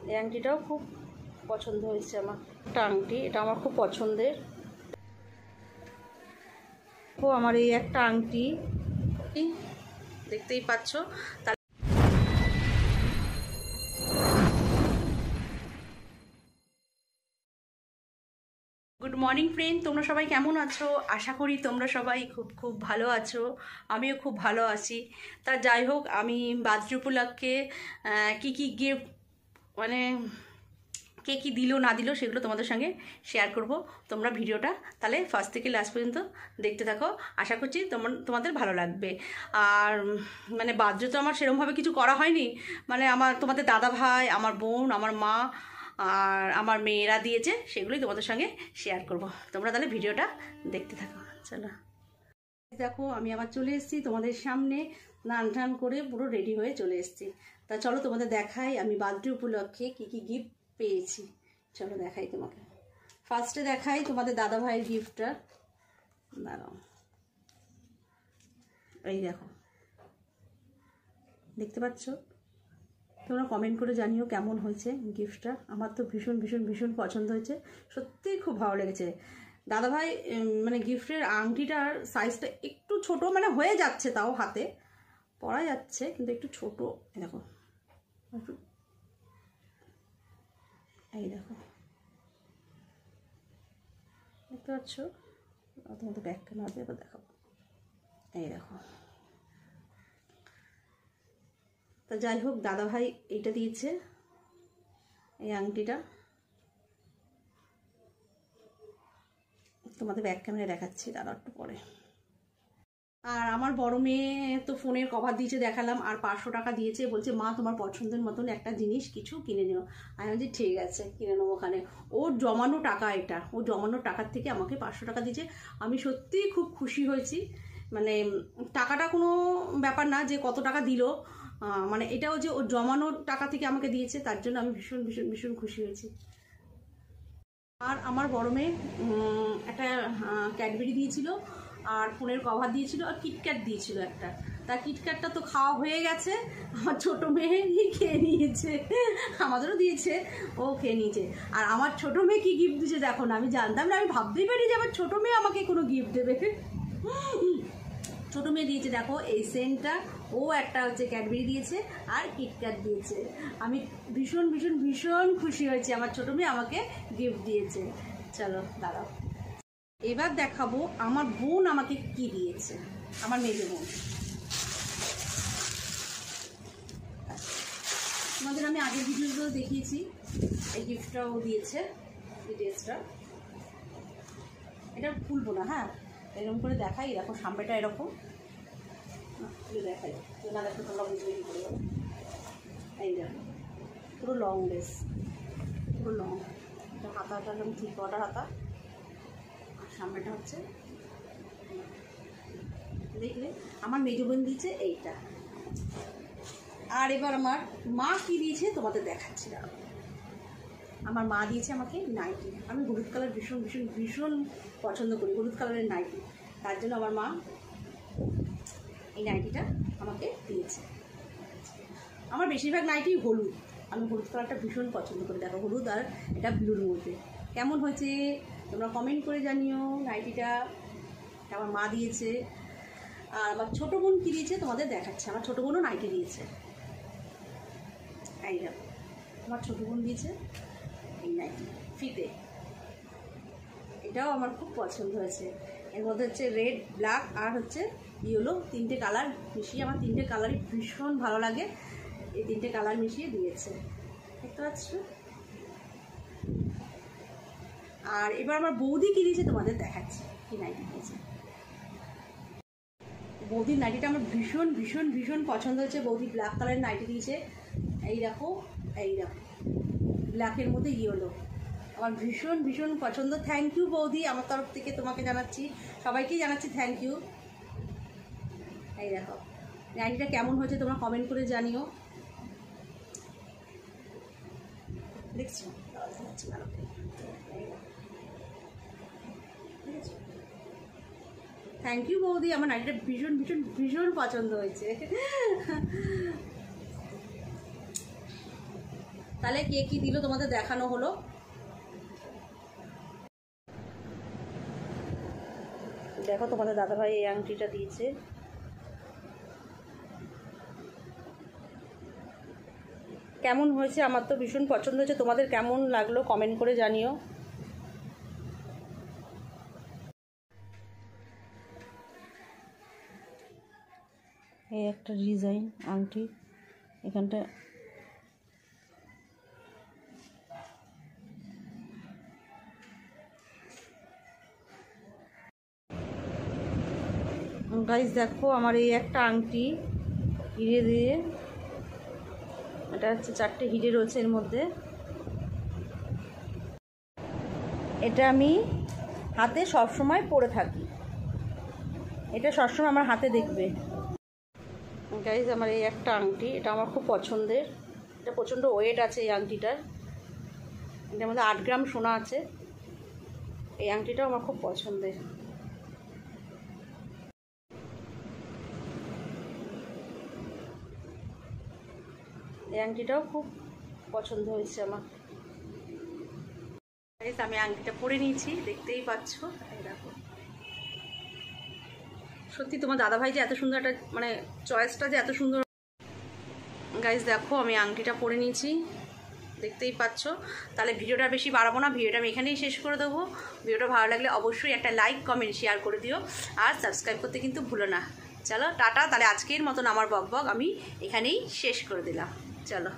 এই আংটিটাও খুব পছন্দ হয়েছে আমার। একটা আংটি, এটা আমার খুব পছন্দের। ও আমার এই একটা আংটি দেখতেই পাচ্ছ। গুড মর্নিং ফ্রেন্ড, তোমরা সবাই কেমন আছো? আশা করি তোমরা সবাই খুব খুব ভালো আছো। আমিও খুব ভালো আছি। তা যাই হোক, আমি বার্থডে উপলক্ষে কী কী গিফট, মানে কে কী দিল না দিল সেগুলো তোমাদের সঙ্গে শেয়ার করব। তোমরা ভিডিওটা তাহলে ফার্স্ট থেকে লাস্ট পর্যন্ত দেখতে থাকো। আশা করছি তোমাদের ভালো লাগবে। আর মানে বার্থডে তো আমার সেরকমভাবে কিছু করা হয়নি, মানে তোমাদের দাদা ভাই, আমার বোন, আমার মা আর আমার মেয়েরা দিয়েছে, সেগুলোই তোমাদের সঙ্গে শেয়ার করব। তোমরা তাহলে ভিডিওটা দেখতে থাকো। চলো দেখো, আমি আবার চলে এসেছি তোমাদের সামনে, স্নান টান করে পুরো রেডি হয়ে চলে এসেছি। তা চলো তোমাদের দেখাই আমি বার্থডে উপলক্ষে কী কী গিফট পেয়েছি। চলো দেখাই তোমাকে। ফার্স্টে দেখাই তোমাদের দাদা ভাইয়ের গিফটটা। দাঁড়াও, এই দেখো, দেখতে পাচ্ছ? তোমরা কমেন্ট করে জানিও কেমন হয়েছে গিফটটা। আমার তো ভীষণ ভীষণ ভীষণ পছন্দ হয়েছে, সত্যিই খুব ভালো লেগেছে। দাদাভাই মানে গিফটের আংটিটার সাইজটা একটু ছোট, মানে হয়ে যাচ্ছে, তাও হাতে পরা যাচ্ছে, কিন্তু একটু ছোট। দেখো, একটু এই দেখো, দেখতে পাচ্ছ? তোমাদের ব্যাক ক্যামেরা দিয়ে এবার দেখাবো। এই দেখো। তা যাই হোক, দাদাভাই এইটা দিয়েছে, এই আংটিটা। তোমাদের ব্যাক ক্যামেরায় দেখাচ্ছি, দাদা একটু পরে। আর আমার বড় মেয়ে তো ফোনের কভার দিয়েছে, দেখালাম, আর 500 টাকা দিয়েছে। বলছে মা তোমার পছন্দের মতন একটা জিনিস কিছু কিনে নিও। আমি বলছি ঠিক আছে, কিনে নেবো। ওখানে ওর জমানো টাকা, এটা ও জমানো টাকার থেকে আমাকে 500 টাকা দিয়েছে। আমি সত্যিই খুব খুশি হয়েছি। মানে টাকাটা কোনো ব্যাপার না যে কত টাকা দিল, মানে এটাও যে ওর জমানো টাকা থেকে আমাকে দিয়েছে, তার জন্য আমি ভীষণ ভীষণ ভীষণ খুশি হয়েছি। আর আমার বড় মেয়ে একটা ক্যাডবেরি দিয়েছিল, আর ফোনের কভার দিয়েছিল, আর কিটক্যাট দিয়েছিল একটা। তা কিটক্যাটটা তো খাওয়া হয়ে গেছে, আমার ছোটো মেয়ে খেয়ে নিয়েছে। আমাদেরও দিয়েছে, ও খেয়ে নিয়েছে। আর আমার ছোটো মেয়ে কী গিফট দিয়েছে দেখো না, আমি জানতাম না, আমি ভাবতেই পারি যে আমার ছোটো মেয়ে আমাকে কোনো গিফট দেবে। ছোটো মেয়ে দিয়েছে দেখো এই সেন্টটা, ও একটা হচ্ছে ক্যাডবেরি দিয়েছে, আর কিটক্যাট দিয়েছে। আমি ভীষণ ভীষণ ভীষণ খুশি হয়েছি, আমার ছোটো মেয়ে আমাকে গিফট দিয়েছে। চলো দাঁড়াও, এবার দেখাবো আমার বোন আমাকে কি দিয়েছে, আমার মেজো বোন। তোমাদের আমি আগের ভিডিওগুলো দেখিয়েছি, এই গিফটটাও দিয়েছে, এই ড্রেসটা। এটা খুলবো না, হ্যাঁ, এরকম করে দেখাই। দেখো সামনেটা এরকম দেখাই, না দেখো তোমরা বুঝবে কি করে। এই দেখো, পুরো লং ড্রেস, পুরো লং। এটা হাতাটা একদম ঠিক কটার হাতা, আর সামনেটা হচ্ছে, দেখলে আমার মেজো বোন দিয়েছে এইটা। আর এবার আমার মা কি দিয়েছে তোমাদের দেখাচ্ছি না। আমার মা দিয়েছে আমাকে নাইটি। আমি হলুদ কালার ভীষণ ভীষণ ভীষণ পছন্দ করি, হলুদ কালারের নাইটি। তার জন্য আমার মা এই নাইটিটা আমাকে দিয়েছে। আমার বেশিরভাগ নাইটি হলুদ, আমি হলুদ কালারটা ভীষণ পছন্দ করি। দেখো, হলুদ আর এটা ব্লুর মধ্যে কেমন হয়েছে তোমরা কমেন্ট করে জানিও। নাইটিটা আমার মা দিয়েছে। আর আমার ছোটো বোন কী দিয়েছে তোমাদের দেখাচ্ছে। আমার ছোটো বোনও নাইটি দিয়েছে। এই দেখো, আমার ছোটো বোন দিয়েছে এই নাইটি ফিতে। এটাও আমার খুব পছন্দ হয়েছে। এর মধ্যে হচ্ছে রেড, ব্ল্যাক আর হচ্ছে ইয়েলো, তিনটে কালার মিশিয়ে, আমার তিনটে কালারই ভীষণ ভালো লাগে। এই তিনটে কালার মিশিয়ে দিয়েছে, দেখতে পাচ্ছ। আর এবার আমার বৌদি কী দিয়েছে তোমাদের দেখাচ্ছি, কি নাইটি দিয়েছে। বৌদির নাইটিটা আমার ভীষণ ভীষণ ভীষণ পছন্দ হয়েছে। বৌদি ব্ল্যাক কালারের নাইটি দিয়েছে। এই দেখো, এই দেখো, ব্ল্যাকের মধ্যে ইয়েলো, আমার ভীষণ ভীষণ পছন্দ। থ্যাংক ইউ বৌদি, আমার তরফ থেকে তোমাকে জানাচ্ছি, সবাইকেই জানাচ্ছি থ্যাংক ইউ। এই দেখো নাইটিটা কেমন হয়েছে তোমরা কমেন্ট করে জানিও। দেখছো, থ্যাংক ইউ বৌদি, আমার নাইটিটা ভীষণ ভীষণ ভীষণ পছন্দ হয়েছে। তাহলে কে কী দিল তোমাদের দেখানো হলো। দেখো তোমাদের দাদাভাই এই আংটিটা দিয়েছে। কেমন হয়েছে? আমার তো ভীষণ পছন্দ হয়েছে। তোমাদের কেমন লাগলো কমেন্ট করে জানিও। এই একটা ডিজাইন আংটি, এখানটা গাইস দেখো আমার এই একটা আংটি হিরে দিয়ে, এটা হচ্ছে 4টে হিরে রয়েছে এর মধ্যে। এটা আমি হাতে সবসময় পরে থাকি, এটা সবসময় আমার হাতে দেখবে। গাইস আমার এই একটা আংটি, এটা আমার খুব পছন্দের। এটা প্রচণ্ড ওয়েট আছে এই আংটিটার, এটার মধ্যে 8 গ্রাম সোনা আছে। এই আংটিটাও আমার খুব পছন্দের। এই আংটিটাও খুব পছন্দ হয়েছে আমার। আমি আংটিটা পরে নিয়েছি, দেখতেই পাচ্ছ। এই দেখো, সত্যি তোমার দাদাভাই যে এত সুন্দর একটা মানে চয়েসটা যে এত সুন্দর। গাইস দেখো আমি আংটিটা পরে নিয়েছি, দেখতেই পাচ্ছ। তাহলে ভিডিওটা বেশি বাড়াবো না, ভিডিওটা আমি এখানেই শেষ করে দেবো। ভিডিওটা ভালো লাগলে অবশ্যই একটা লাইক কমেন্ট শেয়ার করে দিও, আর সাবস্ক্রাইব করতে কিন্তু ভুলো না। চলো টাটা, তাহলে আজকের মতন আমার বক বক আমি এখানেই শেষ করে দিলাম। চলো।